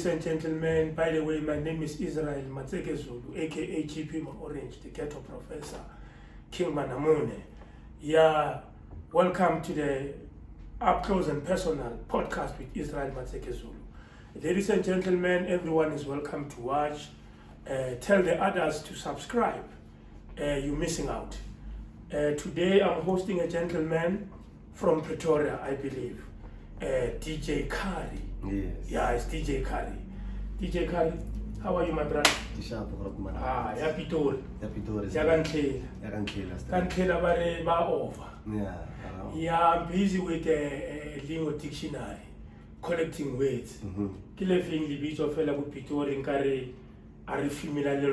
ladies and gentlemen, by the way, my name is Matseke Zulu, aka GPmaorange, the ghetto professor, King Manamune. Yeah, welcome to the Up Close and Personal podcast with Matseke Zulu. Ladies and gentlemen, everyone is welcome to watch. Tell the others to subscribe. You're missing out. Today I'm hosting a gentleman from Pretoria, I believe. DJ Karri. Yes. Yeah, it's DJ Karri. DJ Karri, how are you, my brother? Ya Pitori. Yagankhela bare ba over. Yeah, I'm busy with a lingo dictionary, collecting words. Kile thing libitso fela ku Pitori nkare are familiar le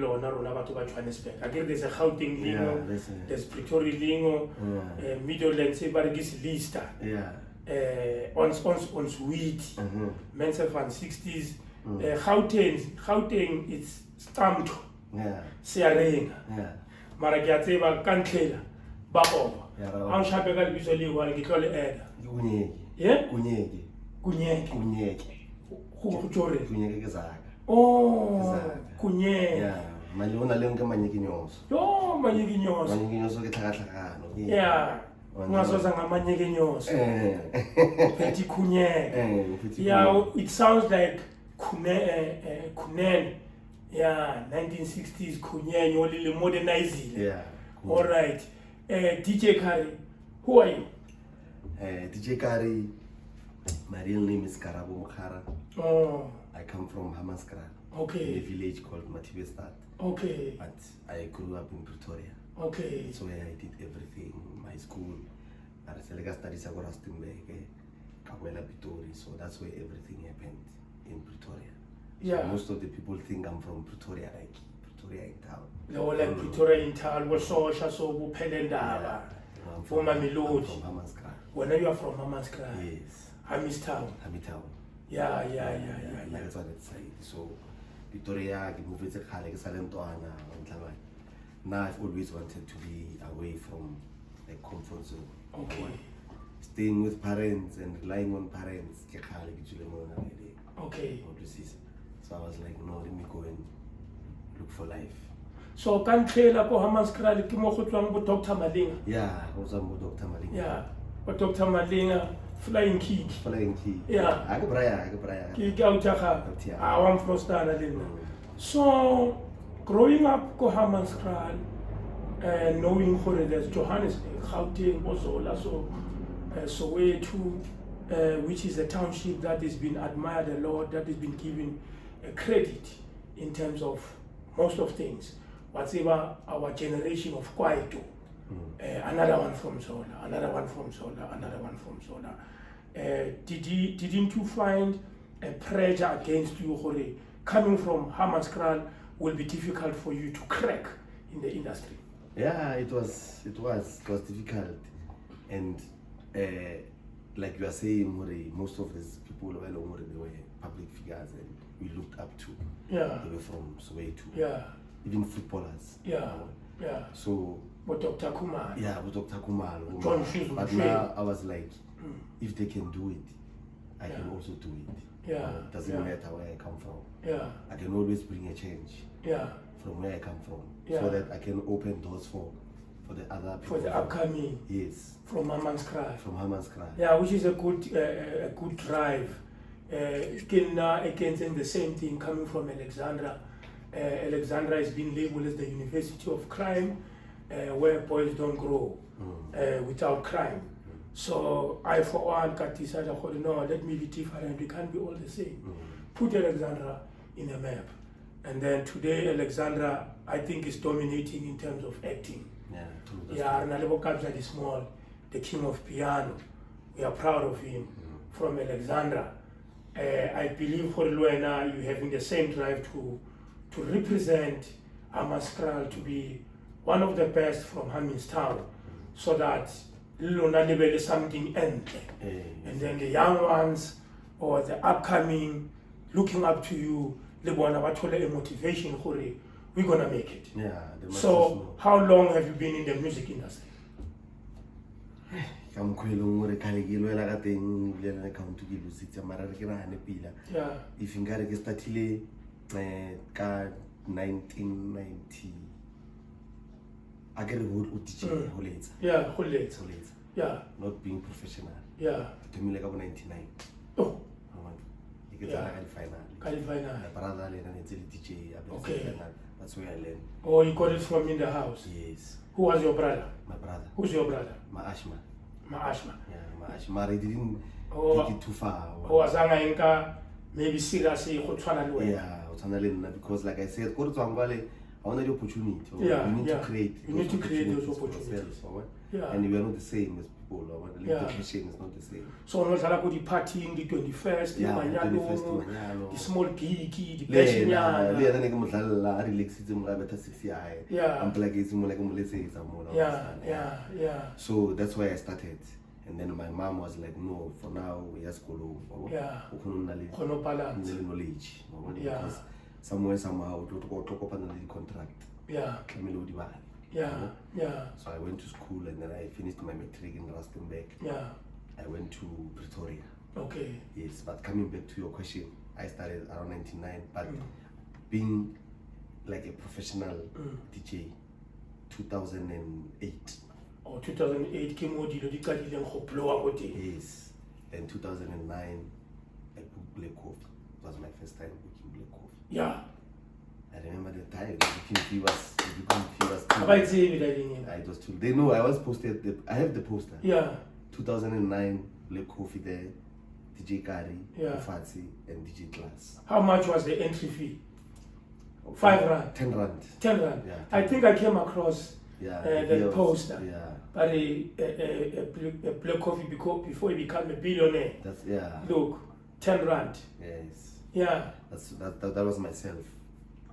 lona rona batho ba Johannesburg. Again, there's a Gauteng lingo, there's Pretoria lingo, Midlands se bare ke Lista. Yeah. Ons wheat, mensen van 60s. Gauteng it's stamped. Siarenga. Maar ek het ba kankela ba over. Aan shape ka lebitso le wa ke tlole eda. Kunyeki. Go tjore. Kunyeki ke zaka. Oh, kunyeki. Yeah. Mali ona le nka manyekinyoso. Yo, manyekinyoso. Manyekinyoso ke tlhagatlhagano. Yeah. Ungazoza ngamanyekenyoso. Phethi kunyeke. Yeah, it sounds like kunen. Yeah, 1960s kunyenye olile modernizing. Yeah. All right. DJ Karri, who are you? DJ Karri, my real name is Karabo Mukhara. Oh. I come from Hamaskra. Okay. In a village called Matseke. Okay. But I grew up in Pretoria. Okay. So where I did everything, my school, I studied so that's where everything happened in Pretoria. Yeah. So most of the people think I'm from Pretoria, like Pretoria in town. No, like Pretoria in town, was so Pelendaba. From Mamelodi. From Hamaskra. When you are from Hamaskra? Yes. Hamistown. Yeah. That's what it's saying. So Pretoria, now I've always wanted to be away from the comfort zone. Okay. Staying with parents and relying on parents. Okay. So I was like, no, let me go and look for life. So can trailer ko Hamaskra ke mo go tswang bo Dr. Malinga? Yeah, I was on Dr. Malinga. Yeah. But Dr. Malinga flying key. Yeah. I go braya. Ki ka utaka. I'm from Stanley. So growing up ko Hamaskra, knowing where there's Johannesburg, Gauteng, Bozola, Soweto, which is a township that has been admired a lot, that has been given a credit in terms of most of things. Whatever our generation of Kwaito, another one from Zola. Didn't you find a pressure against you, Hore, coming from Hamaskral will be difficult for you to crack in the industry? Yeah, it was difficult, and like you are saying, most of these people they were public figures and we looked up to. Yeah. They were from Soweto. Yeah. Even footballers. Yeah. So. But Dr. Kumar. Yeah, with Dr. Kumar. But now I was like, if they can do it, I can also do it. Yeah. It doesn't matter where I come from. Yeah. I can always bring a change. Yeah. From where I come from, so that I can open doors for the other people. For the upcoming. Yes. From Hamaskra. Yeah, which is a good drive. Again, the same thing coming from Alexandra. Alexandra has been labeled as the University of Crime, where boys don't grow without crime. So I, for one, decided, no, let me be different. We can't be all the same. Put Alexandra in a map. And then today, Alexandra, I think, is dominating in terms of acting. Yeah, Nalebo Kabza is small, the king of piano. We are proud of him from Alexandra. I believe for Wina, you're having the same drive to represent Hamaskra to be one of the best from Hamilton, so that Lona level is something end. And then the young ones or the upcoming looking up to you, they want a motivation, we're gonna make it. Yeah. So how long have you been in the music industry? I'm going to account to give you pila. Yeah. If you get started 1990, I get a whole DJ whole late. Yeah, whole late. Yeah. Not being professional. Yeah. To me like 99. Oh. You get final. My brother and DJ. Okay. That's where I learned. Oh, you got it from in the house? Yes. Who was your brother? My brother. Who's your brother? My Ashma. Yeah, my Ashma. I didn't take it too far. Maybe seriously, yeah, because like I said, I want the opportunity. Yeah, you need to create. You need to create those opportunities. Yeah. And we are not the same as people. The education is not the same. So no thala go di partying the 21st, yeah, the small gig, the yeah, so that's why I started. And then my mom was like, no, for now we just go over. Yeah. Knowledge. Yeah. Because somewhere, somehow, to talk up another contract. Yeah. Yeah. Yeah. So I went to school and then I finished my matric in Rustenburg. Yeah. I went to Pretoria. Okay. Yes, but coming back to your question, I started around 99, but being like a professional DJ, 2008. Oh, 2008 came out the yes, and 2009 I booked Black Coffee. It was my first time booking Black Coffee. Yeah. I remember the time booking fee was I was told. They know I was posted. I have the poster. Yeah. 2009 Black Coffee there, DJ Karri, yeah. Fatsi, and DJ Class. How much was the entry fee? 5 rand. 10 rand. 10 rand. Yeah, 10 I think I came across the poster. Yeah. But a Black Coffee before he became a billionaire. That's Look, 10 rand. Yes. Yeah. That was myself.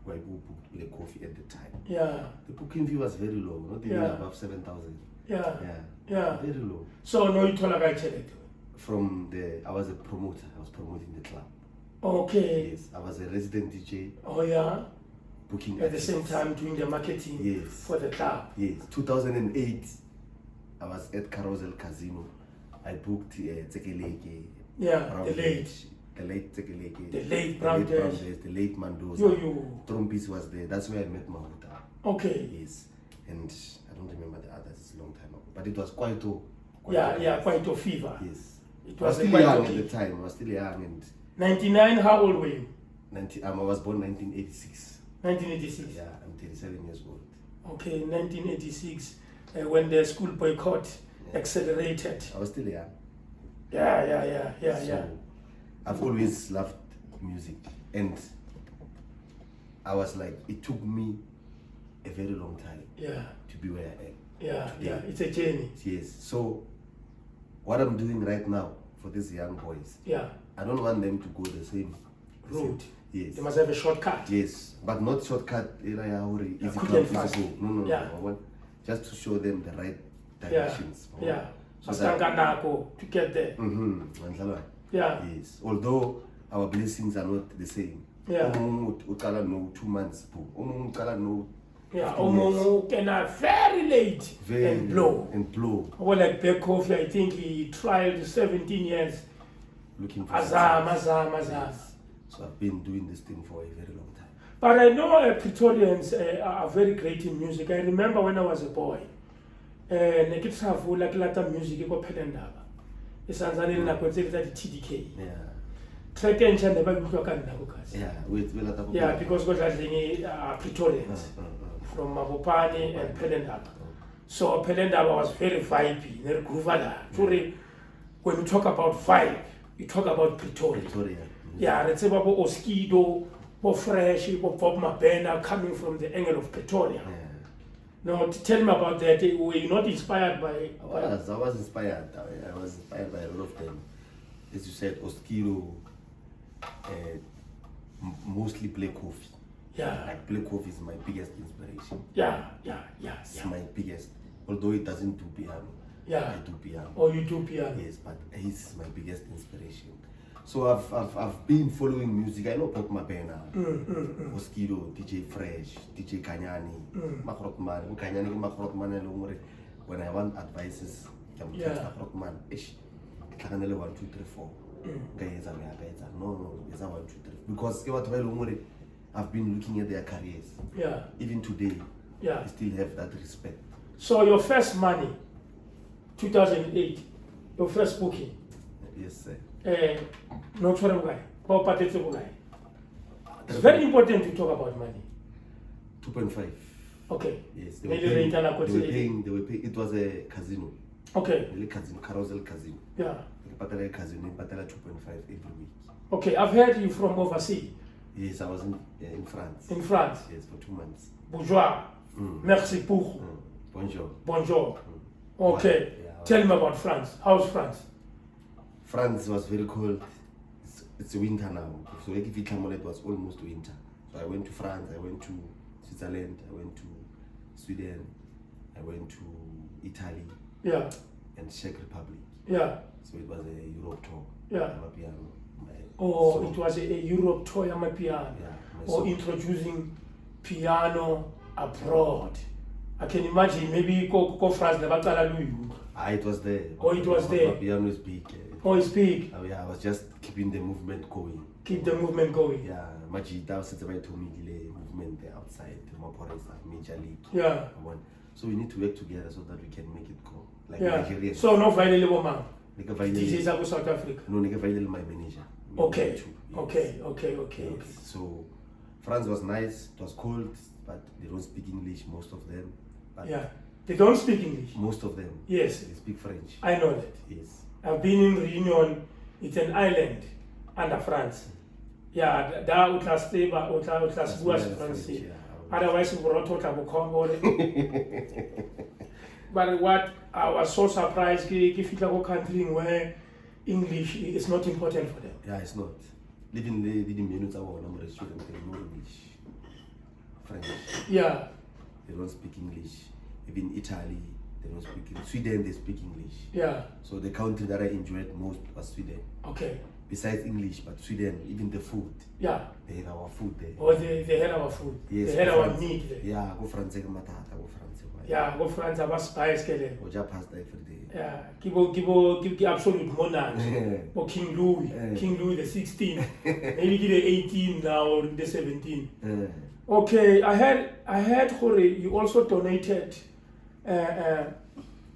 Who I booked Black Coffee at the time. Yeah. The booking fee was very low, not even above 7,000. Yeah. Yeah. Very low. So no, you told a guy I was a promoter. I was promoting the club. Okay. Yes. I was a resident DJ. Oh yeah. Booking at the same time doing the marketing for the club. Yes. 2008 I was at Carousel Casino. I booked Tsekeleke. Yeah, the late Tsekeleke. The late Brown Days. The late Mandoza. Trompis was there. That's where I met Mahuta. Okay. Yes. And I don't remember the others. It's a long time ago. But it was quite quite a fever. Yes. It was still young at the time. I was still young. And 99, how old were you? I was born 1986. 1986? Yeah, I'm 37 years old. Okay, 1986, when the school boycott accelerated. I was still young. Yeah. I've always loved music. And I was like, it took me a very long time to be where I am. Yeah, it's a journey. Yes. So what I'm doing right now for these young boys, I don't want them to go the same route. Yes. They must have a shortcut. Yes, but not shortcut. Easy No. I want just to show them the right directions. So to get there. Yes. Although our blessings are not the same. No 2 months. Very late and blow. Well, like Black Coffee, I think he tried 17 years. Looking for Azam. So I've been doing this thing for a very long time. But I know Pretorians are very great in music. I remember when I was a boy, music ko Pelendaba. Isanzane na kwenzeka TDK. Track entsha never utlwa ka nna because Pretorians from Mabopane and Pelendaba. So Pelendaba was very vibey, very groovy. When you talk about vibe, you talk about Pretoria. Yeah, let's say about Oskido, Fresh, Bob Mabena coming from the angle of Pretoria. Now, tell me about that. Were you not inspired by? I was inspired. I was inspired by a lot of them. As you said, Oskido, mostly Black Coffee. Yeah. Like Black Coffee is my biggest inspiration. Yeah. It's my biggest. Although it doesn't do piano. I do piano. Oh, you do piano? Yes, but he's my biggest inspiration. So I've been following music. I know Pop Mabena, Mosquito, DJ Fresh, DJ Kanyani, Makrotman. Kanyani Makrotman. When I want advices, Yeah. man, ish, 1, 2, 3, 4. No, it's 1, 2, 3. Because I've been looking at their careers. Yeah. Even today, Yeah. I still have that respect. So your first money, 2008, your first booking. Yes, sir. No trouble guy. It's very important to talk about money. 2.5. Okay. Yes, They were paying. It was a casino. Okay. Casino, carousel casino. Yeah. Casino, 2.5 every week. Okay, I've heard you from overseas. Yes, I was in France. In France. Yes, for 2 months. Bourgeois. Merci pour. Bonjour. Bonjour. Okay. Yeah. Tell me about France. How's France? France was very cold. It's winter now. So if it was almost winter. So I went to France, I went to Switzerland, I went to Sweden, I went to Italy. Yeah. And Czech Republic. Yeah. So it was a Europe tour. Yeah. It was a Europe tour, my piano. Yeah, or introducing piano abroad. I can imagine maybe go France never. It was there. Oh, it was there. My piano is big. Oh, it's big. I was just keeping the movement going. Keep the movement going. Yeah, Majida was to me movement there outside, Major League. Yeah. So we need to work together so that we can make it go. Like Nigeria. So no violent woman. DJs are South Africa. No, my manager. Okay. Yes. Okay. So France was nice. It was cold, but they don't speak English. Most of them. But yeah. They don't speak English. Most of them. Yes. They speak French. I know that. Yes. I've been in Reunion. It's an island under France. Yeah, that utla stay ba utla bua France. Otherwise we wrote what about But what I was so surprised if you go country where English is not important for them. Yeah, it's not. Living the minutes our number of students they know English. French. Yeah. They don't speak English. Even Italy, they don't speak English. Sweden, they speak English. Yeah. So the country that I enjoyed most was Sweden. Okay. Besides English, but Sweden, even the food. Yeah. They have our food there. Oh, they had our food. Yes, they had our meat there. Yeah, go France, go France. Yeah, go France, I was spice. Go pasta every day. Yeah, give absolute monarch. Or King Louis, King Louis the 16th. Maybe the 18 now or the 17. Okay, I heard Hori, you also donated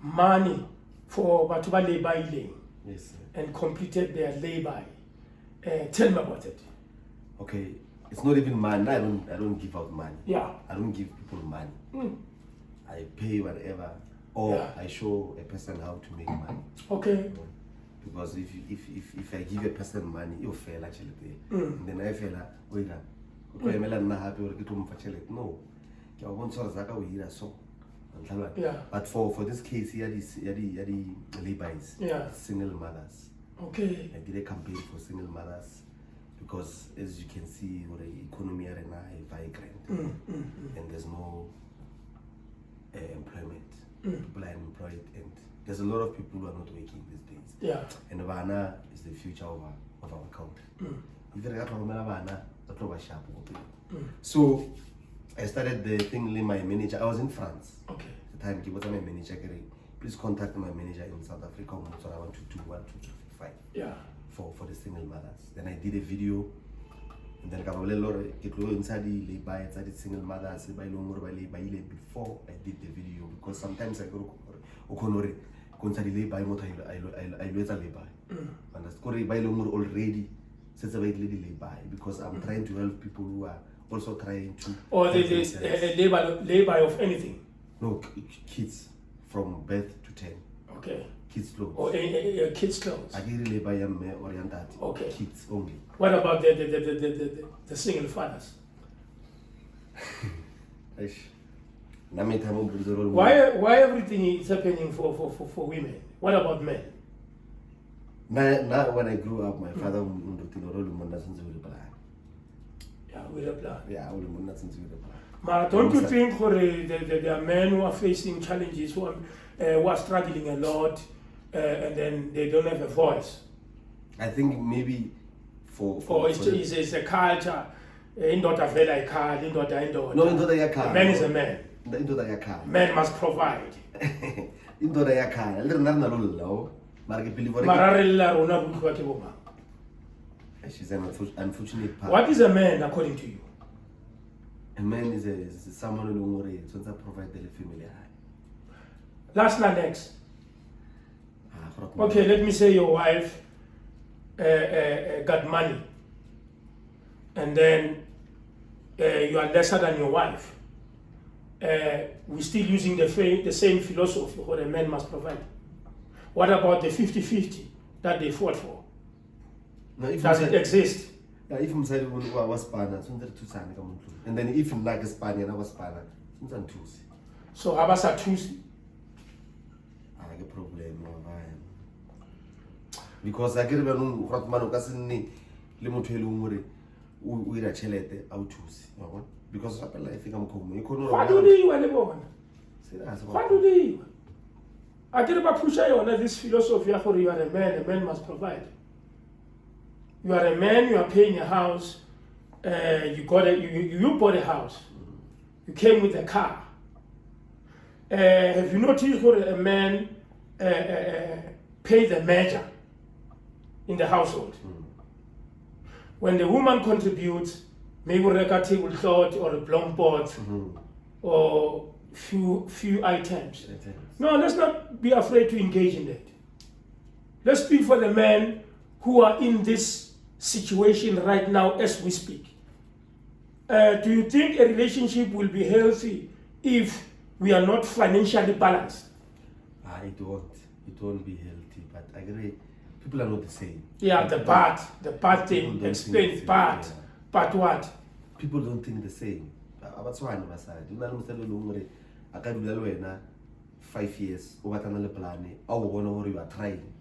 money for Batuba Lebaile. Yes, sir. And completed their labor. Tell me about it. Okay, it's not even money. I don't give out money. Yeah. I don't give people money. I pay whatever, or I show a person how to make money. Okay. Because if I give a person money, you fail actually. And then I fail. Wait, no. Yeah. But for this case, here the labours, single mothers. Okay. I did a campaign for single mothers because, as you can see, the economy are vibrant and there's no employment. People are unemployed, and there's a lot of people who are not working these days. Yeah. And Wina is the future of our country. If you have Wina, so I started the thing with my manager. I was in France. Okay. At the time, he was my manager. Please contact my manager in South Africa. So I want to do 1, 2, 3, 4, 5. Yeah. For the single mothers. Then I did a video. And then inside the single mothers before I did the video, because sometimes I go already because I'm trying to help people who are also trying to. Or labor of anything? No, kids from birth to 10. Okay. Kids clothes. Or kids clothes. I did labor oriented. Okay. Kids only. What about the single fathers? Why everything is happening for women? What about men? Now when I grew up, my father don't you think there are men who are facing challenges, who are struggling a lot, and then they don't have a voice? I think maybe it's a culture. No, a man is a man. Indoda yakhaya. Man must provide. Indoda yakhaya. Le rena rena lo lla mara ke believe Mararella rona butlwa ke bo mang. She's an unfortunate part. What is a man according to you? A man is someone who wants to provide the family. Last night next. Okay, let me say your wife got money, and then you are lesser than your wife. We're still using the same philosophy what a man must provide. What about the 50-50 that they fought for? No, does it exist? If I'm saying was Spanish, and then if I'm like a Spaniard, I was Spanish. So Abasa Tusi. I like a problem. Because I get a Rotmano Cassini, Limotelu, we are chelete out because I think I'm coming. What do they want? What do they? I get about Pusha on this philosophy. You are a man must provide. You are a man, you are paying a house, you bought a house, you came with a car. Have you noticed what a man pays the major in the household? When the woman contributes, maybe a tablecloth or a plum pot or few items. No, let's not be afraid to engage in that. Let's speak for the men who are in this situation right now as we speak. Do you think a relationship will be healthy if we are not financially balanced? It won't be healthy, but I agree. People are not the same. Yeah, the part thing, explain part, part what? People don't think the same. That's why I'm saying, I can't do 5 years, over another plan, I will know you are trying.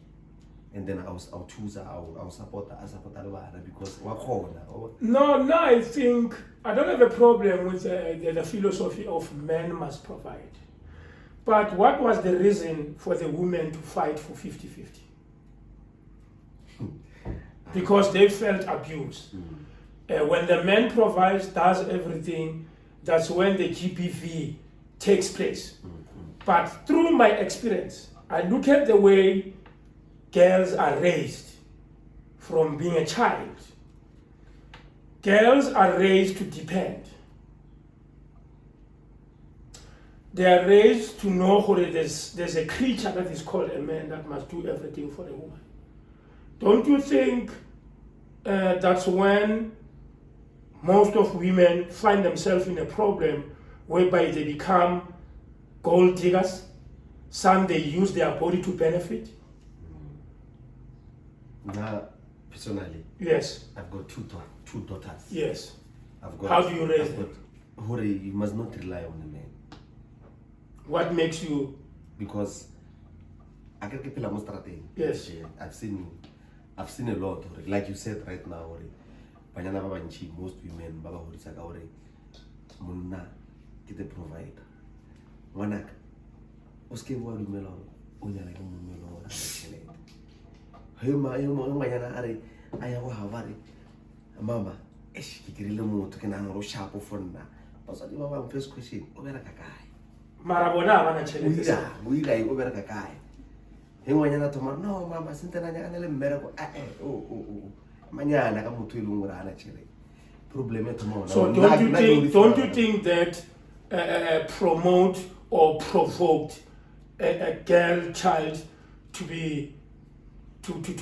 And then I'll choose, I'll support because No, I think I don't have a problem with the philosophy of men must provide. But what was the reason for the women to fight for 50-50? Because they felt abused. When the man provides, does everything, that's when the GPV takes place. But through my experience, I look at the way girls are raised from being a child. Girls are raised to depend. They are raised to know there's a creature that is called a man that must do everything for a woman. Don't you think that's when most of women find themselves in a problem whereby they become gold diggers? Some, they use their body to benefit. Now, personally, yes, I've got two daughters. Yes. I've got. How do you raise them? You must not rely on a man. What makes you? Because I can keep a strategy. Yes. I've seen a lot. Like you said right now, most women, baba munna kita provide. Wanak, uske wa dumelo, unya like mumelo. Hema yana are ayawa havari. Mama, kikirile moto kenangro shapo fonna. Pasadi baba first question, obera kakai. Marabona wana chelete. Wila obera kakai. Hema yana tomar no mama sintana nyana le mereko Manyana kamutu ilungura ana chele. Problem tomorrow. So don't you think that promote or provoked a girl child to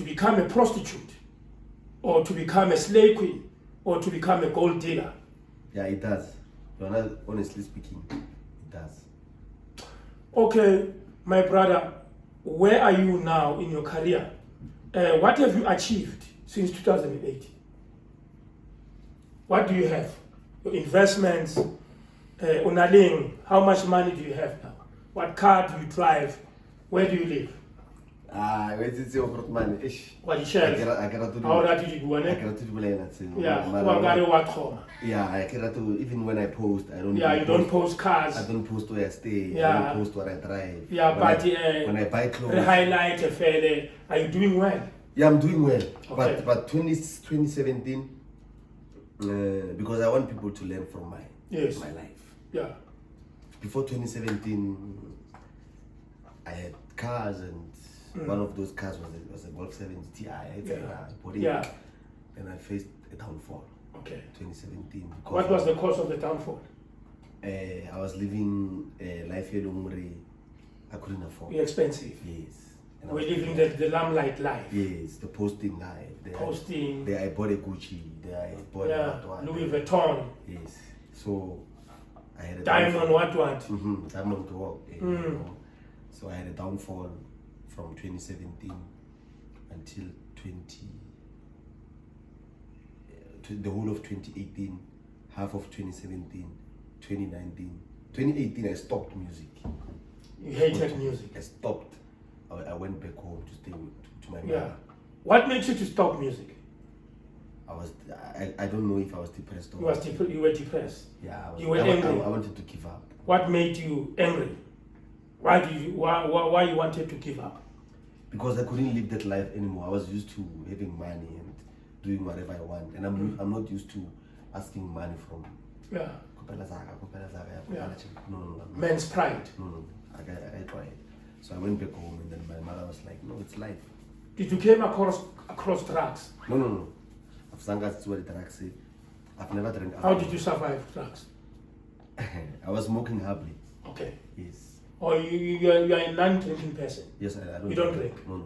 become a prostitute, or to become a slave queen, or to become a gold digger? Yeah, it does. Honestly speaking, it does. Okay, my brother, where are you now in your career? What have you achieved since 2008? What do you have? Your investments, Unaling, how much money do you have now? What car do you drive? Where do you live? Where is your money? What you share? I cannot do Yeah, I cannot do, even when I post, I don't. Yeah, you don't post cars. I don't post where I stay. Yeah. I don't post where I drive. Yeah, when I buy clothes. Highlight a fair. Are you doing well? Yeah, I'm doing well. Okay. But 2017, because I want people to learn from my life. Yeah. before 2017, I had cars, and one of those cars was a Golf 7 Ti. Yeah. And I faced a downfall. Okay. 2017. What was the cause of the downfall? I was living life here in I couldn't afford. Expensive. Yes. We're living the limelight life. Yes, the posting life. I bought a Gucci. I bought a Louis Vuitton. Yes. So I had a diamond what? Diamond walk. So I had a downfall from 2017 until the whole of 2018, half of 2017, 2019. 2018 I stopped music. You hated music? I stopped. I went back home to stay to my mother. Yeah. What made you to stop music? I don't know if I was depressed or you were depressed? Yeah. You were angry? I wanted to give up. What made you angry? Why you wanted to give up? Because I couldn't live that life anymore. I was used to having money and doing whatever I want, and I'm not used to asking money from. Yeah. No. Man's pride. No. I tried. So I went back home, and then my mother was like, "No, it's life." Did you came across drugs? No. I've never drank. How did you survive drugs? I was smoking heavily. Okay. Yes. Or you are a non-drinking person? Yes, I don't. You don't drink? No.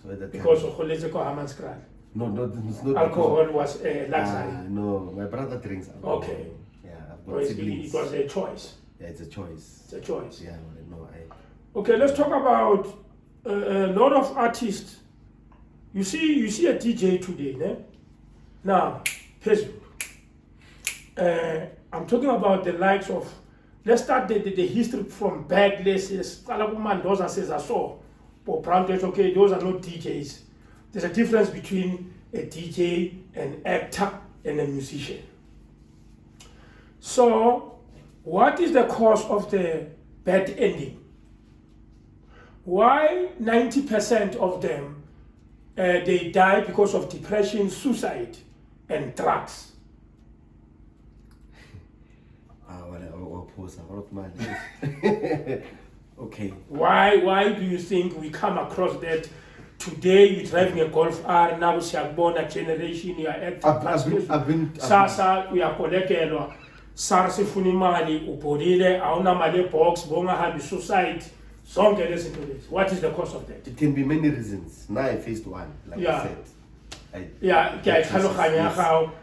So at that because time, of Hamanskrad? No, it's not. Alcohol was a luxury? No, my brother drinks alcohol. Okay. Yeah, I've got siblings. It was a choice? Yeah, it's a choice. It's a choice? Yeah, no, Okay, let's talk about a lot of artists. You see a DJ today, né? Now, Facebook. I'm talking about the likes of, let's start the history from Baglesses, Mandoza says I saw. But okay, those are not DJs. There's a difference between a DJ, an actor, and a musician. So, what is the cause of the bad ending? Why 90% of them, they die because of depression, suicide, and drugs? Okay. Why do you think we come across that? Today you're driving a Golf R, now we're born a generation, you are acting. Sasa we are collected. SARS funimali, upodile, auna male box, bonga have suicide. Don't get us into this. What is the cause of that? It can be many reasons. Now I faced one, like I said.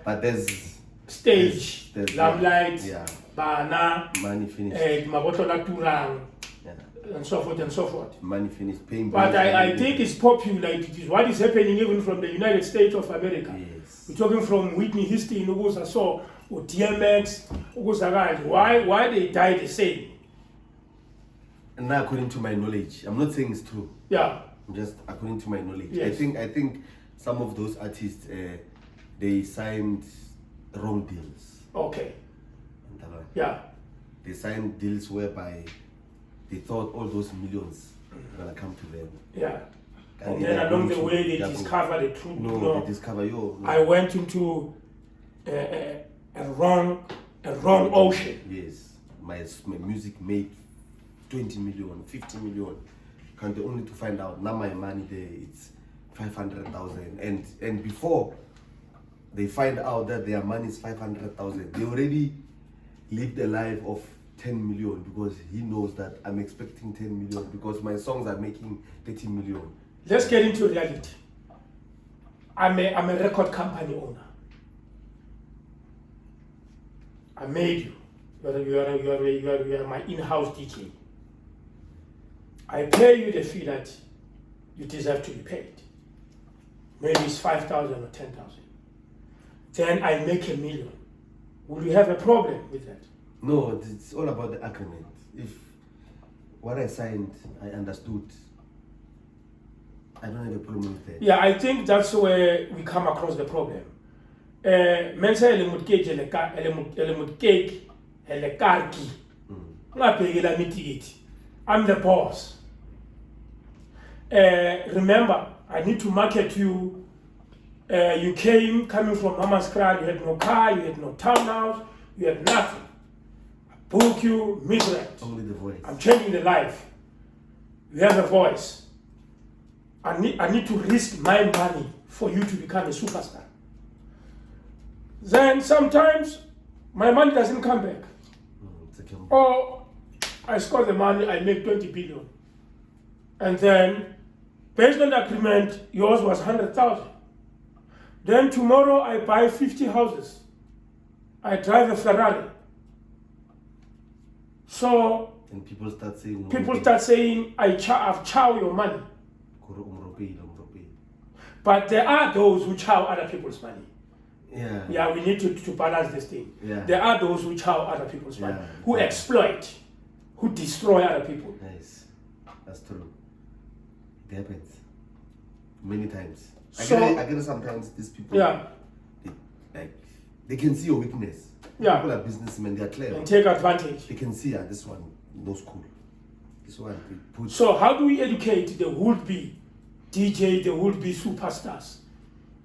But there's stage, lamplight, bana, money finished, and so forth and so forth. Money finished, paying. But I think it's popular. It is what is happening even from the United States of America. Yes. We're talking from Whitney Houston, so DMX, why they die the same? And now, according to my knowledge, I'm not saying it's true. Yeah. Just according to my knowledge. Yes. I think some of those artists they signed wrong deals. Okay. Yeah. They signed deals whereby they thought all those millions were gonna come to them. Yeah. And then along the way they discover the truth. No, they discover I went into a wrong ocean. Yes. My music made 20 million, 50 million. Only to find out now my money there it's 500,000. And before they find out that their money is 500,000, they already lived a life of 10 million because he knows that I'm expecting 10 million because my songs are making 30 million. Let's get into reality. I'm a record company owner. I made you. You are my in-house DJ. I pay you the fee that you deserve to be paid. Maybe it's 5,000 or 10,000. Then I make $1 million. Will you have a problem with that? No, it's all about the agreement. If what I signed, I understood, I don't have a problem with that. Yeah, I think that's where we come across the problem. I'm the boss. Remember, I need to market you. You came coming from Hamanskrad, you had no car, you had no townhouse, you had nothing. book you mid-range. Only the voice. I'm changing the life. You have a voice. I need to risk my money for you to become a superstar. Then sometimes my money doesn't come back. Or I score the money, I make 20 billion. And then, based on the agreement, yours was 100,000. Then tomorrow I buy 50 houses. I drive a Ferrari. So, and people start saying, I've chow your money. But there are those who chow other people's money. Yeah, we need to balance this thing. Yeah. There are those who chow other people's money, who exploit, who destroy other people. Nice. That's true. It happens many times. I get it sometimes. These people, they can see your weakness. People are businessmen, they are clear. And take advantage. They can see, this one, no school. This one, they put. So how do we educate the would-be DJ, the would-be superstars,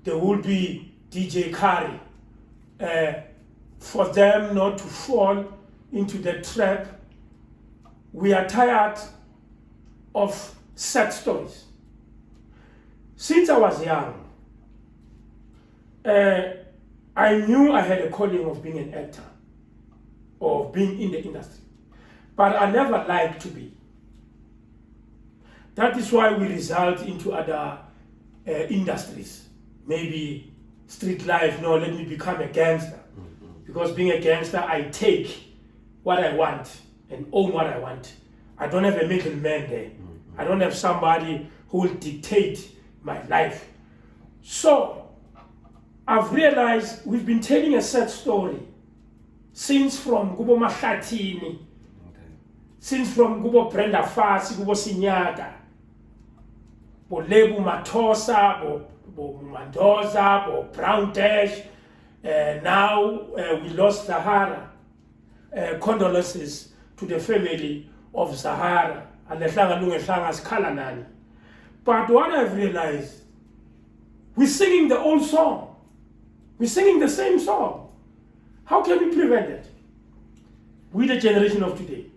the would-be DJ Karri, for them not to fall into the trap? We are tired of sad stories. Since I was young, I knew I had a calling of being an actor or being in the industry, but I never liked to be. That is why we result into other industries. Maybe street life, no, let me become a gangster. Because being a gangster, I take what I want and own what I want. I don't have a middleman there. I don't have somebody who will dictate my life. So, I've realized we've been telling a sad story since from Gubo Makhatini, since from Gubo Brenda Fasi, Gubo Sinyaka, Bo Lebu Matosa, Bo Mandoza, Bo Brown Dash. Now we lost Zahara. Condolences to the family of Zahara. But what I've realized, we're singing the old song. We're singing the same song. How can we prevent it? We, the generation of today.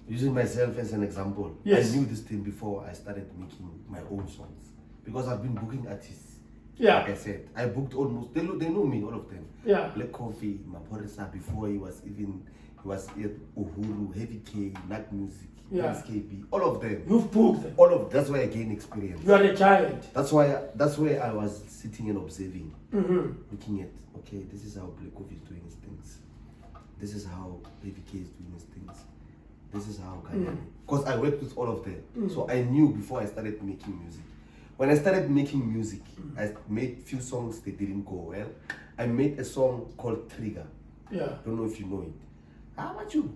Using myself as an example, yes. I knew this thing before I started making my own songs. Because I've been booking artists. Yeah. Like I said, I booked almost, they know me, all of them. Yeah. Black Coffee, Maporisa, before he was at Uhuru, Heavy K, Nat Music, SKB, all of them. You've booked them. All of that's why I gained experience. You are a giant. That's where I was sitting and observing, looking at, okay, this is how Black Coffee is doing his things. This is how Heavy K is doing his things. This is how because I worked with all of them. So I knew before I started making music. When I started making music, I made few songs that didn't go well. I made a song called Trigger. Yeah. Don't know if you know it. How about you?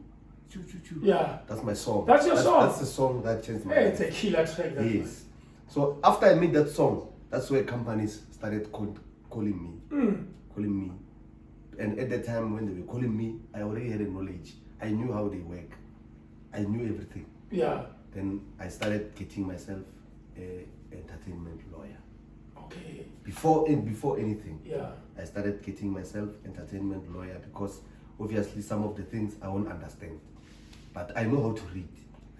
Choo, choo, choo. Yeah. That's my song. That's your song? That's the song that changed my life. life. It's a killer track. Yes. So after I made that song, that's where companies started calling me. And at the time when they were calling me, I already had a knowledge. I knew how they work. I knew everything. Yeah. Then I started getting myself a entertainment lawyer. Okay. Before anything, I started getting myself entertainment lawyer because obviously some of the things I won't understand, but I know how to read.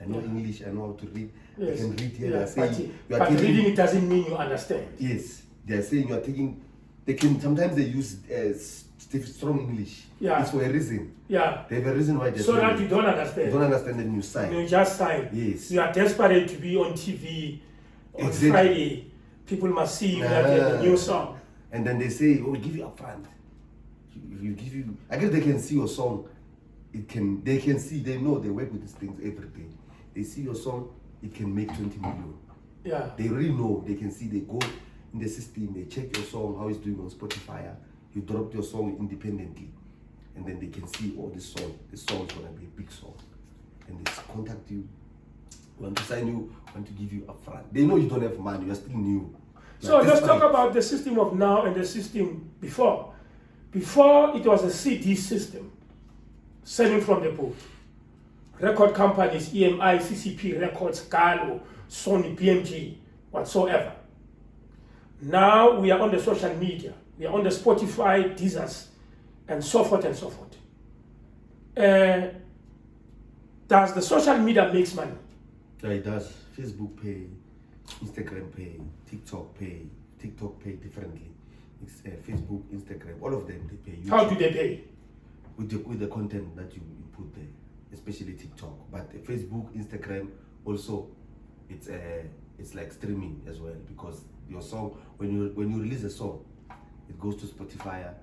I know English. I know how to read. Yes. I can read here. Yeah. But reading it doesn't mean you understand. Yes, they are saying you are taking. They can sometimes they use strong English. Yeah. It's for a reason. Yeah. They have a reason why. So that you don't understand. You don't understand the new sign. You just sign. Yes. You are desperate to be on TV on Friday. People must see you the new song. And then they say, "Oh, we'll give you upfront. We give you." I guess they can see your song. They can see. They know they work with these things every day. They see your song. It can make 20 million. Yeah. They really know. They can see. They go in the system. They check your song, how it's doing on Spotify. You dropped your song independently, and then they can see, oh, this song is gonna be a big song, and they contact you, want to sign you, want to give you upfront. They know you don't have money. You're still new. So let's talk about the system of now and the system before. Before it was a CD system, selling from the book. Record companies, EMI, CCP Records, Galo, Sony, BMG, whatsoever. Now we are on the social media. We are on the Spotify, Deezers, and so forth and so forth. does the social media makes money? Yeah, it does. Facebook pay, Instagram pay, TikTok pay differently. It's, Facebook, Instagram, all of them they pay. YouTube, how do they pay? With the content that you put there, especially TikTok. But Facebook, Instagram also, it's like streaming as well, because your song, when you release a song, it goes to Spotify,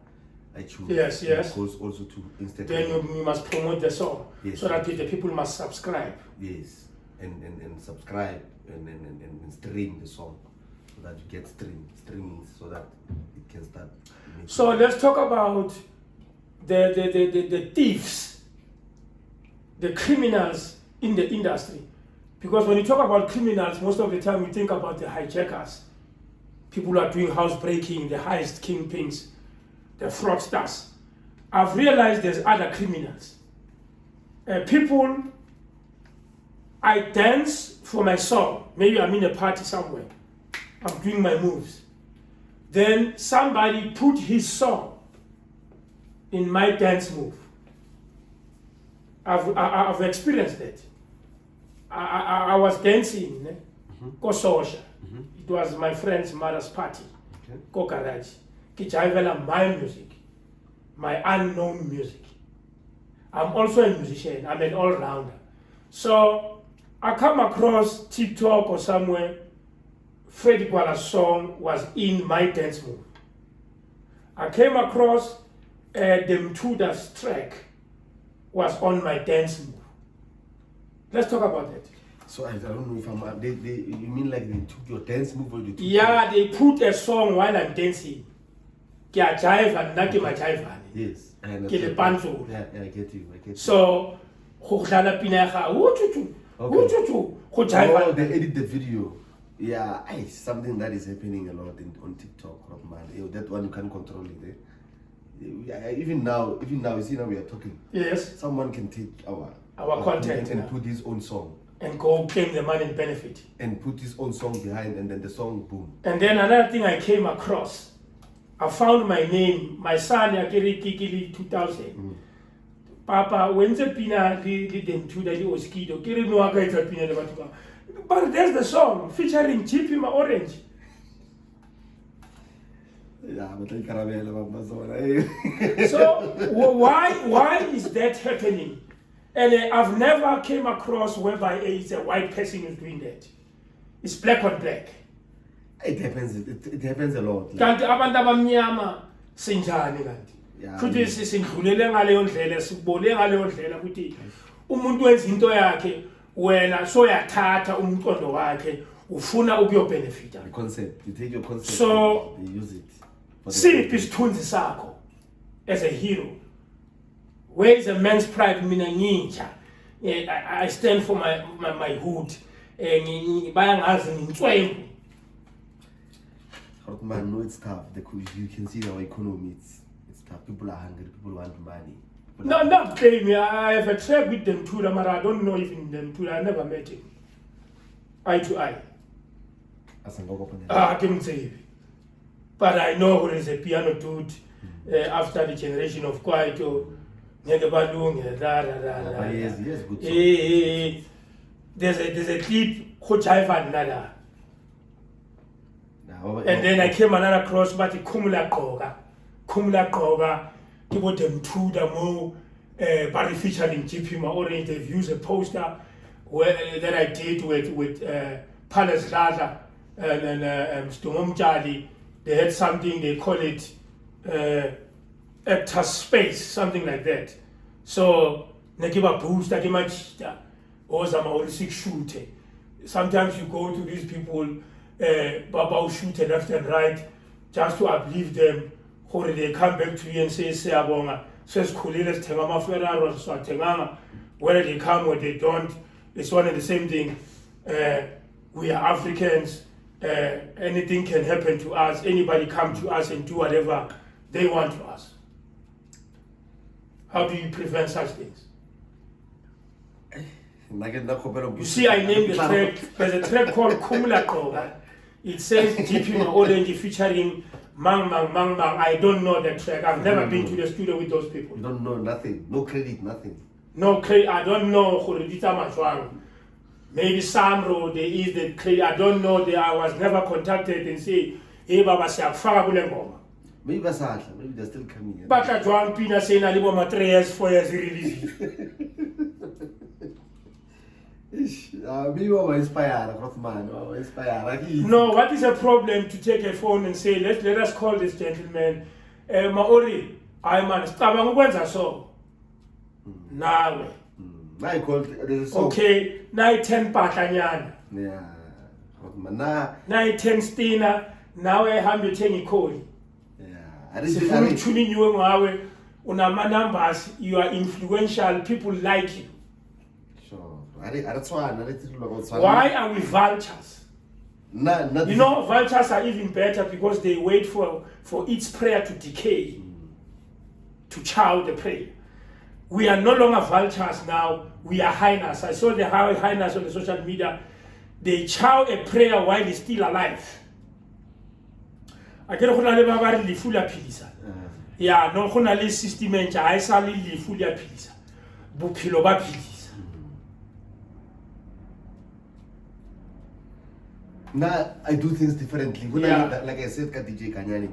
iTunes. Yes. It goes also to Instagram. Then you must promote the song, yes, so that the people must subscribe. Yes, and subscribe and stream the song, so that you get streaming, so that it can start. So let's talk about the thieves, the criminals in the industry. Because when you talk about criminals, most of the time you think about the hijackers. People who are doing housebreaking, the heist kingpins, the fraudsters. I've realized there's other criminals. People, I dance for my song. Maybe I'm in a party somewhere. I'm doing my moves. Then somebody put his song in my dance move. I've experienced that. I was dancing, Kososha. It was my friend's mother's party. Go garage. Kijayvela my music, my unknown music. I'm also a musician. I'm an all-rounder. So I come across TikTok or somewhere. Freddie Gwala's song was in my dance move. I came across Dem Tuda's track was on my dance move. Let's talk about that. So I don't know if I'm. You mean like they took your dance move or they took? Yeah, they put a song while I'm dancing. Kia jive and naki ma jive. Yes. Kile panzo. Yeah, I get you. So, ho hlala pinaga, uchuchu, uchuchu, ho jive. Oh, they edit the video. Yeah, something that is happening a lot on TikTok, man. That one you can't control it. Even now, you see now we are talking. Yes. Someone can take our content and put his own song. And go claim the money and benefit. And put his own song behind, and then the song boom. And then another thing I came across, I found my name, my son Yakiri Kikili 2000. Papa, when's the pina didn't do that oskido? Kiri no aga pina de batuka. But there's the song featuring gpmaorange. Yeah, but so why is that happening? And I've never came across whereby it's a white person who's doing that. It's black on black. It happens a lot. Kanti abantu abamnyama sinjani kanti? Futhi sindlulele ngaleyo ndlela sibone ngaleyo ndlela ukuthi umuntu wenza into yakhe wena soyathatha umqondo wakhe ufuna ukuyobenefita. The concept, you take your concept, so you use it. Siphi isithunzi sakho as a hero? Where is a man's pride? Mina nginja. I stand for my hood. Bayangazi ngicwembu. Man, no, it's tough. You can see our economy. It's tough. People are hungry. People want money. No, not blame me. I have a track with them too, but I don't know even them too. I never met him. Eye to eye. I can't say. But I know there is a piano dude after the generation of Kwaito. There's a clip Hochaiva Nada. And then I came another cross, but Kumula Koga, people them to the mo body featuring gpmaorange. They've used a poster that I did with Palace Raza and Stomom Charlie. They had something, they call it actor space, something like that. So nagiba boost, nagiba chita, or some 6 shooter. Sometimes you go to these people, Baba shoot left and right, just to uplift them, or they come back to you and say, Seabonga, says Kulilas Tengama Ferraro, so Tengama, whether they come or they don't, it's one and the same thing. We are Africans, anything can happen to us, anybody come to us and do whatever they want to us. How do you prevent such things? You see, I named the track, there's a track called Kumula Koga. It says gpmaorange featuring Mang, I don't know that track. I've never been to the studio with those people. You don't know nothing, no credit, nothing. No credit, I don't know Khoredita Machwang. Maybe some road there is the credit. I don't know. I was never contacted and say, hey Baba Siakfara Bulengoma. Maybe they're still coming in. But I joined Pina saying I live 3 years, 4 years release. No, what is a problem to take a phone and say, let us call this gentleman, Maori, I'm an Stabangwenza so. Now, I called okay, 10 Patanyana. Yeah. 10 Stina, now I have you 10 call. Yeah. If tuning you on numbers, you are influential, people like you. Why are we vultures? You know, vultures are even better because they wait for its prey to decay, to chow the prey. We are no longer vultures now, we are hyenas. I saw the hyenas on the social media. They chow a prey while it's still alive. I get a full appeal. Yeah, no honali system and I saw li full appeal. Bukilo appeal. Now I do things differently. When like I said, DJ Karri,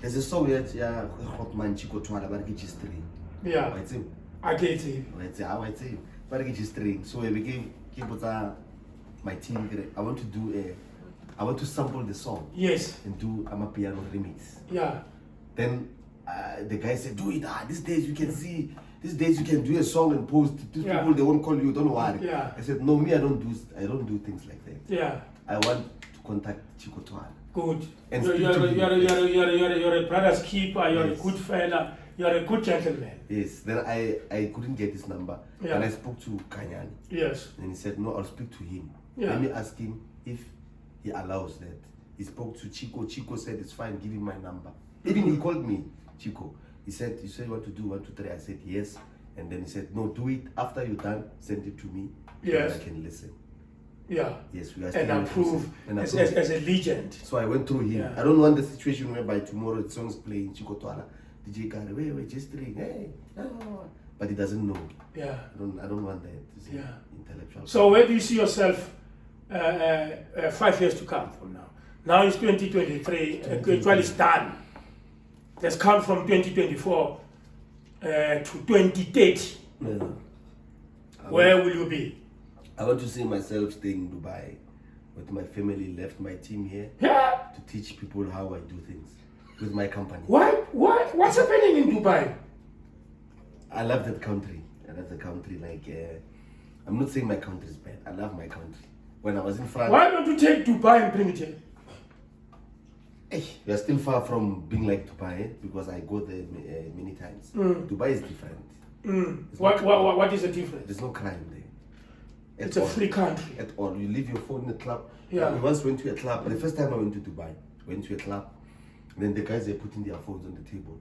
there's a song that Hotman Chico Twala, but it's string. Yeah, I get it. But it's string. So I became my team. I want to sample the song. Yes. And do a piano remix. Yeah. Then the guy said, do it. These days you can see. These days you can do a song and post. These people they won't call you. Don't worry. Yeah. I said, no, me I don't do things like that. Yeah. I want to contact Chico Twala. Good. And you're a brother's keeper. You're a good fella. You're a good gentleman. Yes. Then I couldn't get his number. Yeah. And I spoke to Kanyani. Yes. And he said, no, I'll speak to him. Yeah. Let me ask him if he allows that. He spoke to Chico. Chico said, it's fine, give him my number. Even he called me, Chico. He said, you said you want to do 1, 2, 3. I said, yes. And then he said, no, do it. After you're done, send it to me. Yes. So I can listen. Yeah. Yes, we are and approve as a legend. So I went through him. Yeah. I don't want the situation where by tomorrow the song's playing, Chico Twala, DJ Karri, wait, just ring, hey, no. But he doesn't know. Yeah. I don't want that. Yeah. Intellectual. So where do you see yourself 5 years to come from now? Now it's 2023. Actually, it's done. Let's count from 2024 to 2030. Yeah. Where will you be? I want to see myself staying in Dubai with my family, left my team here to teach people how I do things with my company. What's happening in Dubai? I love that country. I'm not saying my country is bad. I love my country. When I was in France... Why don't you take Dubai and bring it here? We are still far from being like Dubai because I go there many times. Dubai is different. What is the difference? There's no crime there. It's a free country. At all. You leave your phone in the club. Yeah. We once went to a club. The first time I went to Dubai, went to a club. And then the guys, they're putting their phones on the table.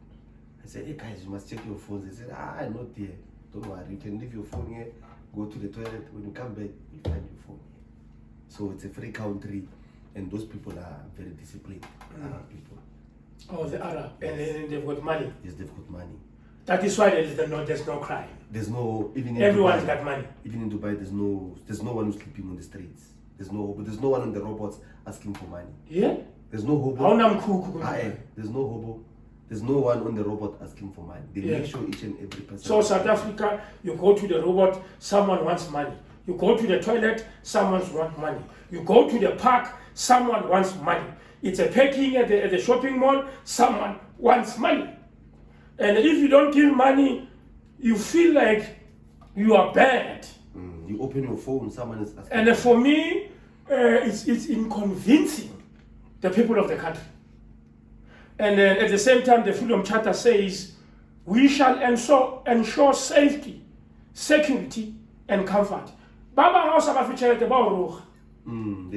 I said, hey guys, you must check your phones. They said, I'm not there. Don't worry. You can leave your phone here. Go to the toilet. When you come back, you'll find your phone here. So it's a free country. And those people are very disciplined. Arab people. Oh, the Arab. Yes. And they've got money. Yes, they've got money. That is why there's no crime. There's no even in everyone's Dubai, got money. Even in Dubai, there's no one who's sleeping on the streets. There's no one on the robots asking for money. Yeah. There's no hobo. There's no hobo. There's no one on the robot asking for money. They make sure each and every person. So South Africa, you go to the robot, someone wants money. You go to the toilet, someone wants money. You go to the park, someone wants money. It's a packing at the shopping mall, someone wants money. And if you don't give money, you feel like you are bad. You open your phone, someone is asking. And for me, it's inconvincing the people of the country. And at the same time, the Freedom Charter says, we shall ensure safety, security, and comfort. They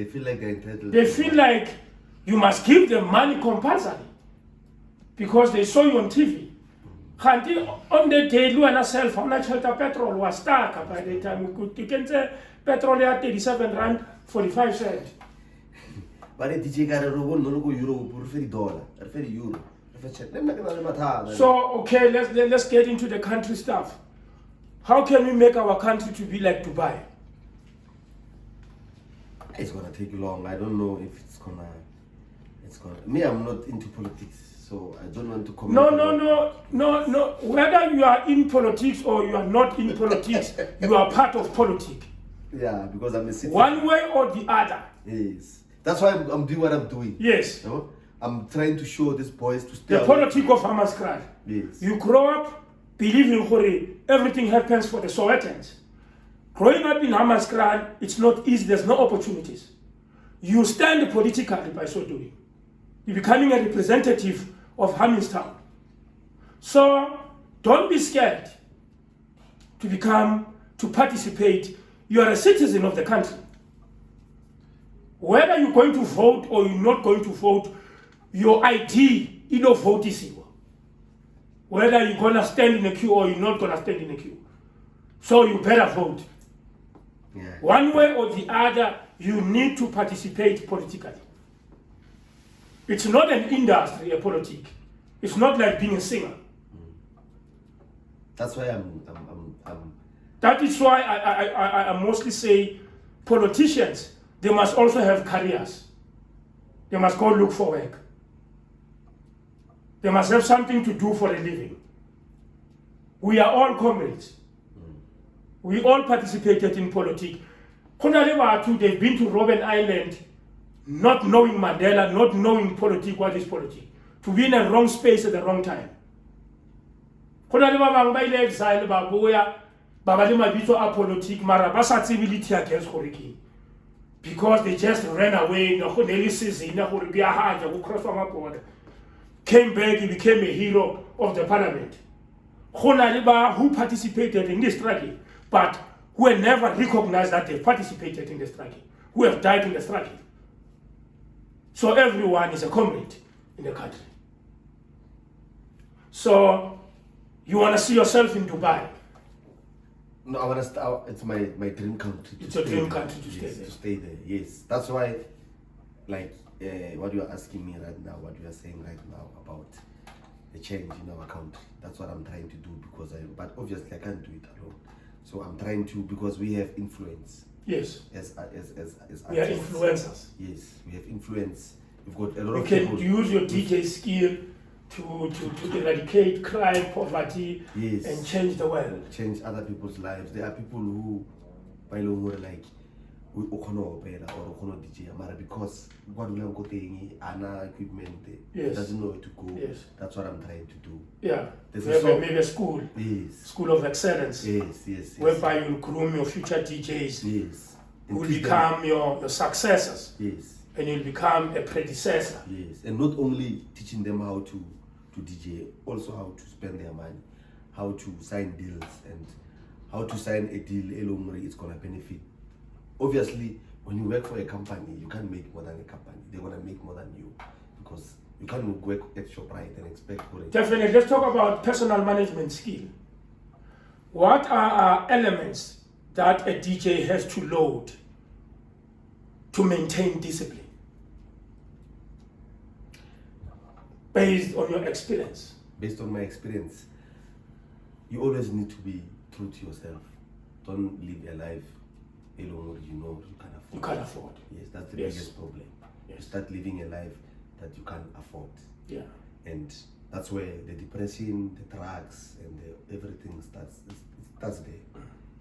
feel like they're entitled. They feel like you must give them money compulsory because they saw you on TV. On the day, you and cell phone, petrol was stuck by the time we could. You can say petrol at 37 rand 45 cents. But the DJ Karri no go euro, prefer dollar, prefer euro. So okay, let's get into the country stuff. How can we make our country to be like Dubai? It's gonna take long. I don't know if it's gonna. Me, I'm not into politics, so I don't want to comment. No. Whether you are in politics or you are not in politics, you are part of politics. Yeah, because I'm a citizen. One way or the other. Yes, that's why I'm doing what I'm doing. Yes. You know? I'm trying to show these boys to stay. The politics of Hamaskran. Yes. You grow up believing everything happens for the Sowetan. Growing up in Hamaskran, it's not easy. There's no opportunities. You stand politically by so doing. You're becoming a representative of Hamilton. So don't be scared to participate. You are a citizen of the country. Whether you're going to vote or you're not going to vote, your ID, you know, vote is whether you're going to stand in a queue or you're not going to stand in a queue. So you better vote. Yeah. One way or the other, you need to participate politically. It's not an industry, a politic. It's not like being a singer. That's why That is why I mostly say politicians, they must also have careers. They must go look for work. They must have something to do for a living. We are all comrades. We all participated in politics. They've been to Robben Island not knowing Mandela, not knowing politics, what is politics. To be in a wrong space at the wrong time. Because they just ran away, came back, he became a hero of the parliament. Who participated in this struggle, but who have never recognized that they participated in the struggle, who have died in the struggle. So everyone is a comrade in the country. So you want to see yourself in Dubai? No, I want to start. It's my dream country. It's a dream country to stay there. there. To stay there, yes. That's why, like, what you are asking me right now, what you are saying right now about the change in our country. That's what I'm trying to do but obviously I can't do it alone. So I'm trying to, because we have influence. Yes. As we are influencers. Yes, we have influence. We've got a lot of people. You can use your DJ skill to eradicate crime, poverty, yes, and change the world. Change other people's lives. There are people who, by law, like, we okono opera or okono DJ, because what we are getting ana equipment, yes, doesn't know where to go. Yes. That's what I'm trying to do. Yeah. Maybe a school. Yes. School of excellence. Yes. Whereby you'll groom your future DJs. Yes. Who will become your successors. Yes. And you'll become a predecessor. Yes. And not only teaching them how to DJ, also how to spend their money, how to sign deals, and how to sign a deal it's gonna benefit. Obviously, when you work for a company, you can't make more than a company. They're gonna make more than you, because you can't work at your pride and expect for it. Definitely. Let's talk about personal management skill. What are elements that a DJ has to load to maintain discipline? Based on your experience. Based on my experience, you always need to be true to yourself. Don't live a life alone you know you can afford. You can't afford. Yes, that's the biggest problem. Yes. You start living a life that you can't afford. Yeah. And that's where the depression, the drugs, and everything starts there.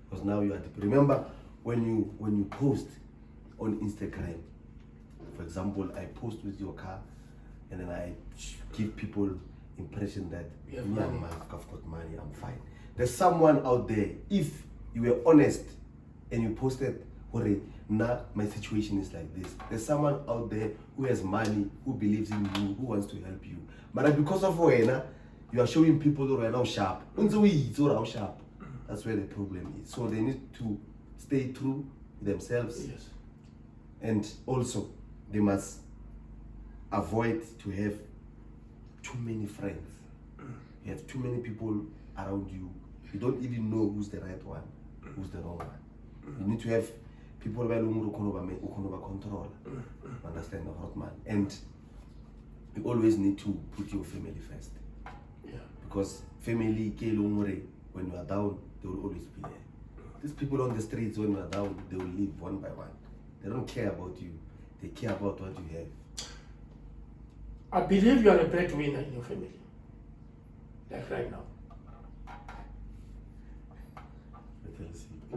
Because now you are remember when you post on Instagram, for example, I post with your car, and then I give people impression that I've got money, I'm fine. There's someone out there, if you were honest and you posted, now my situation is like this. There's someone out there who has money, who believes in you, who wants to help you. But because of Wina, you are showing people who are now sharp. That's where the problem is. So they need to stay true to themselves. Yes. And also, they must avoid to have too many friends. You have too many people around you. You don't even know who's the right one, who's the wrong one. You need to have people ba leng go control. Understand the hot man, and you always need to put your family first. Yeah. Because family when you are down, they will always be there. These people on the streets, when you are down, they will leave one by one. They don't care about you. They care about what you have. I believe you are a breadwinner in your family. Like right now.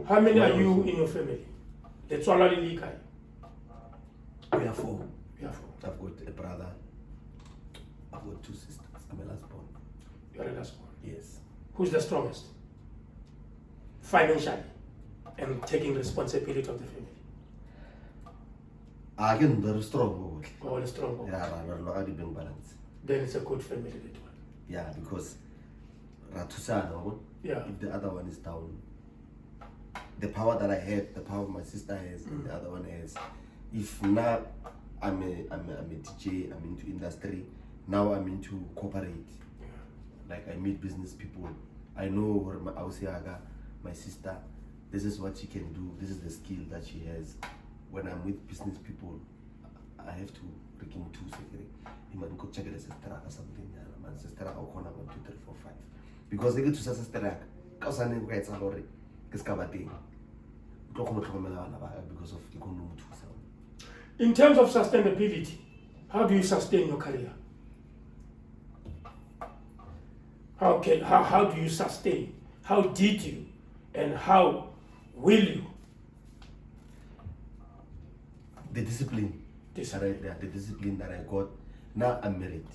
How many are you in your family? Let's all We are 4. We are 4. I've got a brother. I've got 2 sisters. I'm a last born. You're a last born? Yes. Who's the strongest? Financially and taking responsibility of the family. Again, very strong. All strong. Yeah, I'm being balance. Then it's a good family, that one. Yeah, because Ratusana, yeah. If the other one is down, the power that I have, the power my sister has, and the other one has. If now I'm a DJ, I'm into industry, now I'm into corporate. Yeah. Like I meet business people. I know where my sister, this is what she can do, this is the skill that she has. When I'm with business people, I have to freaking 2 secretary. You might go check the sister or something. My sister or corner 1, 2, 3, 4, 5. Because they get to sister, because I need to salary. Because of economy. In terms of sustainability, how do you sustain your career? How do you sustain? How did you? And how will you? The discipline. The discipline that I got. Now I'm married.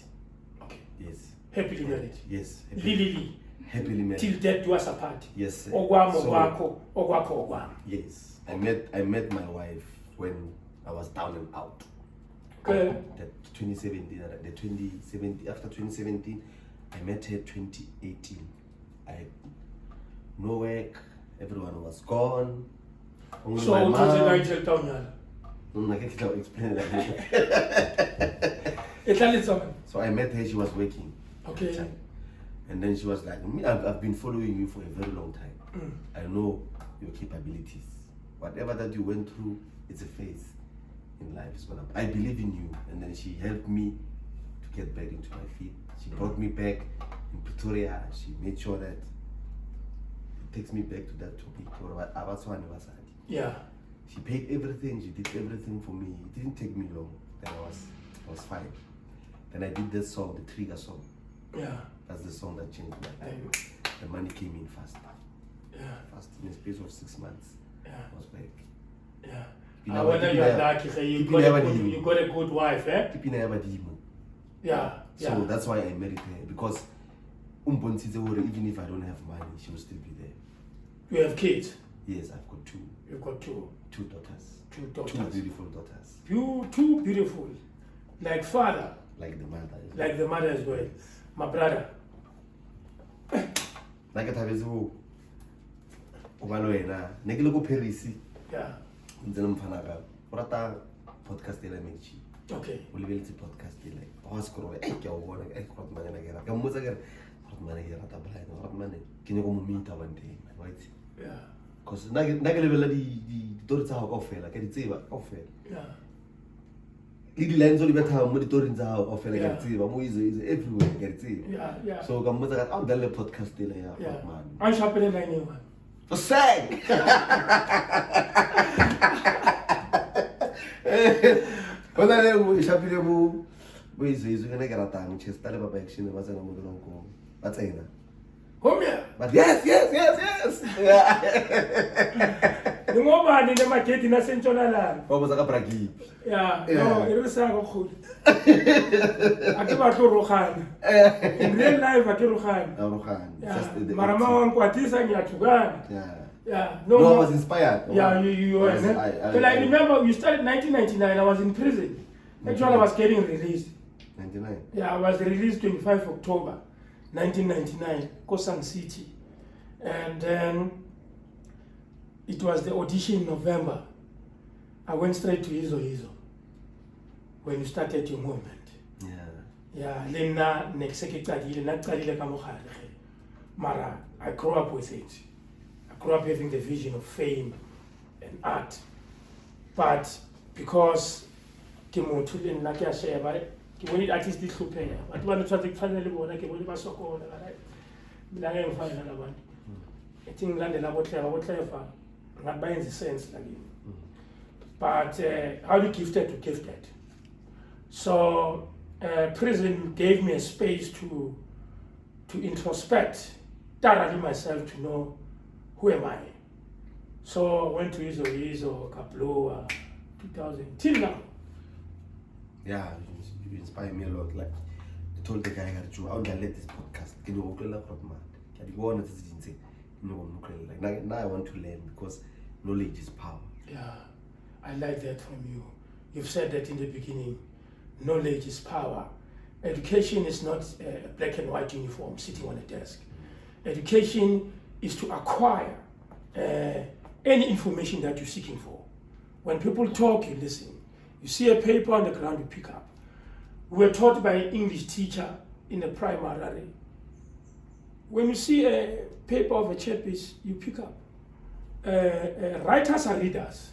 Okay. Yes. Happily married. Yes. Lily. Happily married. Till death do us apart. Yes. Yes. I met my wife when I was down and out. Okay. After 2017, I met her 2018. I had no work, everyone was gone. Only so my mom. I can explain that. So I met her, she was working. Okay. And then she was like, I've been following you for a very long time. I know your capabilities. Whatever that you went through, it's a phase in life. I believe in you. And then she helped me to get back into my feet. She brought me back in Pretoria. She made sure that it takes me back to that topic. Yeah. She paid everything. She did everything for me. It didn't take me long. Then I was fine. Then I did this song, the Trigger song. Yeah. That's the song that changed my life. The money came in fast. Yeah. Fast in the space of 6 months. Yeah. I was back. Yeah. Whether you are lucky, so you got a good wife, eh? Yeah. So that's why I married her, because even if I don't have money, she will still be there. You have kids? Yes, I've got 2. You've got 2? 2 daughters. 2 daughters. 2 beautiful daughters. 2 beautiful. Like father. Like the mother. Like the mother as well. My brother. Like it happens. Paris. Yeah. Podcast okay. Podcast yeah. Because yeah. Little lines only better monitoring everywhere. Yeah. So I'm the podcast man. I'm shopping anyone. For sang. When I shopping is gonna get a time, just tell about action was an uncle. That's it. Come here. But yes. The woman in the market in a central land. What was a bragi? Yeah, no, it was a good. I give a to Rohan. In real life, I give Rohan. Marama and Quatis and Yatugan. Yeah, no, I was inspired. Yeah, you were. But I remember you started 1999, I was in prison. Actually, I was getting released. 99? Yeah, I was released 25 October 1999, Kosan City. And then it was the audition in November. I went straight to Izo when you started your movement. Yeah, Lena Nexeke Mara, I grew up with it. I grew up having the vision of fame and art. but because ke motho le nna ke a sheba ke bone at least dihlopheya batho ba tshwantse ke tshwane le bona ke bone ba sokola mina ngeke ngifane nabantu ethi ngilandela botlhega ngathi bayenza sense lakini but how gifted to gifted. So prison gave me a space to introspect thoroughly myself, to know who am I. So I went to Izo, Kaploa, 2000 till now. Yeah, you inspire me a lot. Like I told the guy, I want to let this podcast. Like now I want to learn because knowledge is power. Yeah, I like that from you. You've said that in the beginning. Knowledge is power. Education is not a black and white uniform sitting on a desk. Education is to acquire any information that you're seeking for. When people talk, you listen. You see a paper on the ground, you pick up. We were taught by an English teacher in the primary. When you see a paper of a chappies, you pick up. Writers are readers.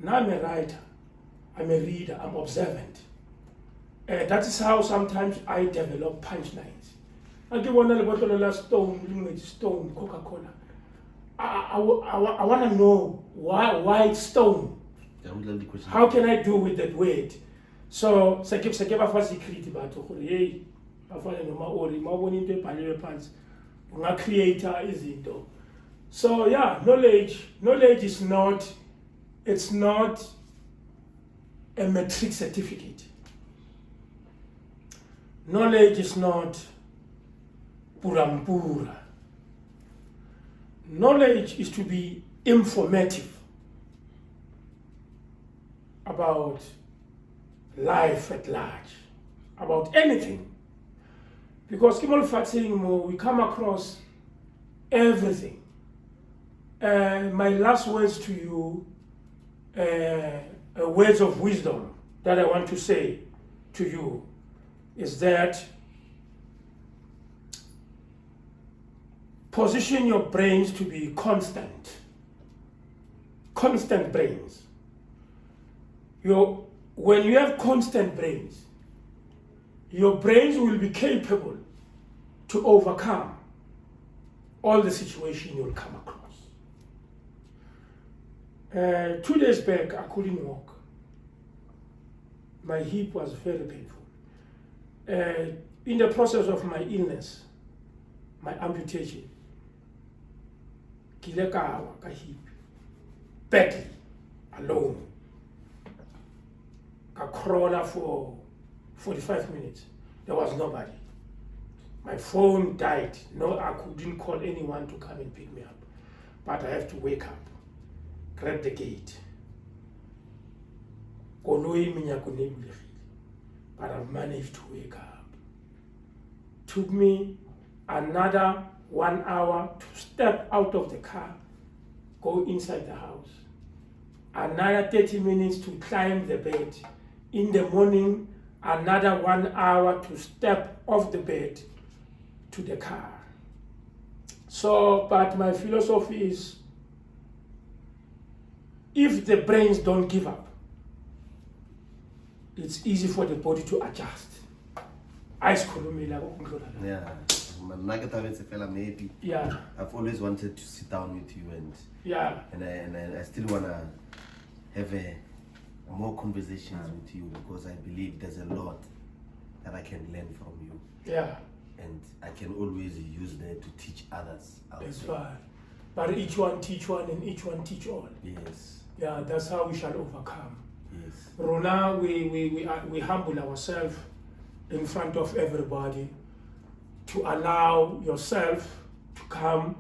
Now I'm a writer. I'm a reader, I'm observant. That is how sometimes I develop punchlines. I give one little stone, Coca-Cola. I want to know why it's stone. How can I do with that word? So, sekeba fa secret batho gore hey bafana noma ori mabona into ebhaliwe phansi unga creator izinto. So yeah, knowledge is not, it's not a matric certificate. Knowledge is not purampura. Knowledge is to be informative about life at large, about anything. Because we come across everything. My last words to you, words of wisdom that I want to say to you is that position your brains to be constant brains. When you have constant brains, your brains will be capable to overcome all the situation you'll come across. 2 days back, I couldn't walk. My hip was very painful. In the process of my illness, my amputation, hip, badly, alone. I crawled for 45 minutes. There was nobody. My phone died. No, I couldn't call anyone to come and pick me up. But I have to wake up, grab the gate. But I've managed to wake up. Took me another 1 hour to step out of the car, go inside the house. Another 30 minutes to climb the bed. In the morning, another 1 hour to step off the bed to the car. So, but my philosophy is, if the brains don't give up, it's easy for the body to adjust. Yeah. I've always wanted to sit down with you and I still wanna have more conversations with you because I believe there's a lot that I can learn from you. Yeah. And I can always use that to teach others. That's fine. But each one teach one and each one teach all. Yes. Yeah, that's how we shall overcome. Yes. Rona, we humble ourselves in front of everybody to allow yourself to come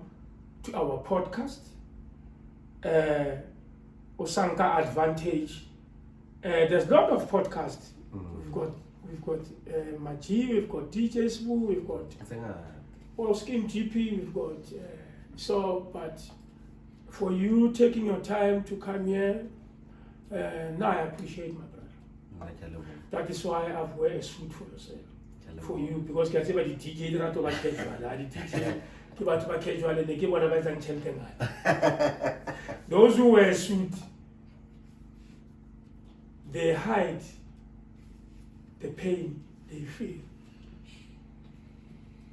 to our podcast. Osanka Advantage. There's a lot of podcasts. We've got Maji, we've got DJ Zulu, we've got Skin GP, we've got but for you taking your time to come here, now I appreciate my brother. That is why I've wear a suit for yourself. For you, because the DJ casual, the DJ casual, and they give whatever Those who wear suit, they hide the pain they feel.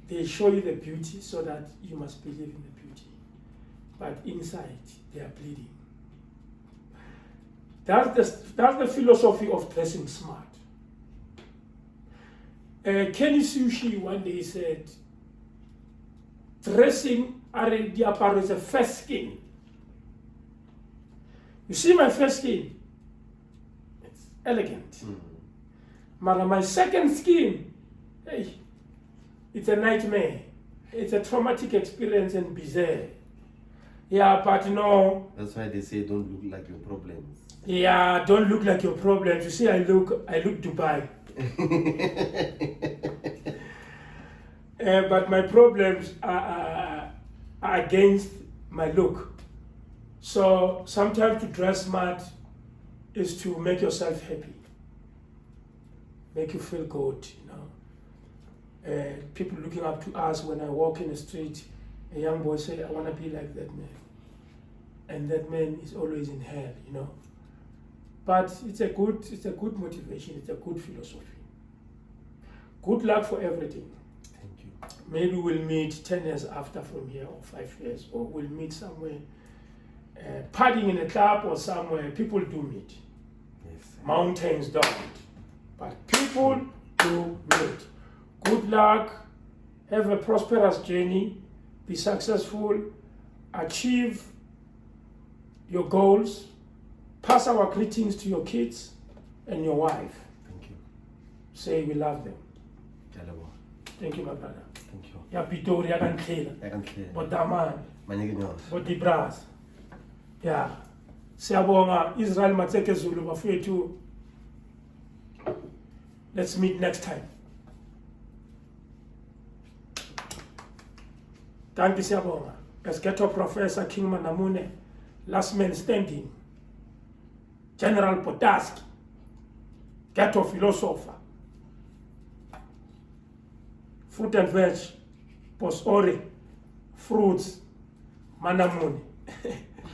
They show you the beauty so that you must believe in the beauty. But inside, they are bleeding. That's the philosophy of dressing smart. Kenny Sushi one day said, dressing diaparo is a first skin. You see my first skin? It's elegant. But my second skin, hey, it's a nightmare. It's a traumatic experience and bizarre. Yeah, but no. That's why they say don't look like your problems. Yeah, don't look like your problems. You see, I look Dubai. But my problems are against my look. So sometimes to dress smart is to make yourself happy, make you feel good, you know. People looking up to us when I walk in the street, a young boy say, I want to be like that man. And that man is always in hell, you know. But it's a good motivation, it's a good philosophy. Good luck for everything. Thank you. Maybe we'll meet 10 years after from here, or 5 years, or we'll meet somewhere, partying in a club or somewhere. People do meet. Yes. Mountains don't. But people do meet. Good luck, have a prosperous journey, be successful, achieve your goals, pass our greetings to your kids and your wife. Thank you. Say we love them. Hello. Thank you, my brother. Thank you. Ya Pitori, ya Kantlela. I can clear. Bodaman, Manyeginos. Bodibras. Yeah. Siyabonga, Israel Matseke Zulu, bafethu. Let's meet next time. Thank you, Siyabonga. As Ghetto Professor Kingman Namune, last man standing. General Potaski, Ghetto Philosopher. Fruit and veg, posore, fruits, manamune.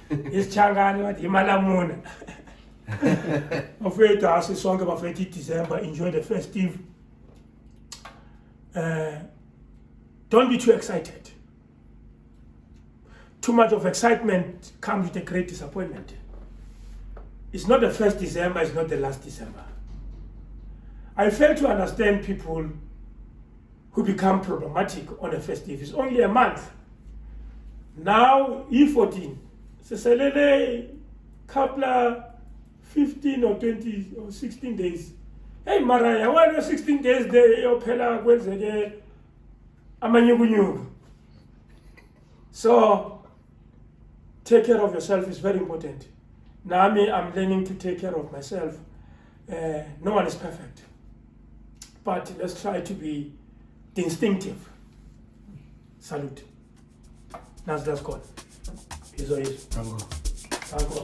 Is changani wat himalamuna. Afraid to ask a song about 20 December, enjoy the festive. Don't be too excited. Too much of excitement comes with a great disappointment. It's not the 1st December, it's not the last December. I fail to understand people who become problematic on a festive. It's only a month. Now, E14, Seselele, couple 15 or 20 or 16 days. Hey, Maraya, why are 16 days there? Your pela kwenzeke amanyugunyugu. So, take care of yourself is very important. Now, I'm learning to take care of myself. No one is perfect. But let's try to be instinctive. Salute. That's God. Is. Tango. Tango.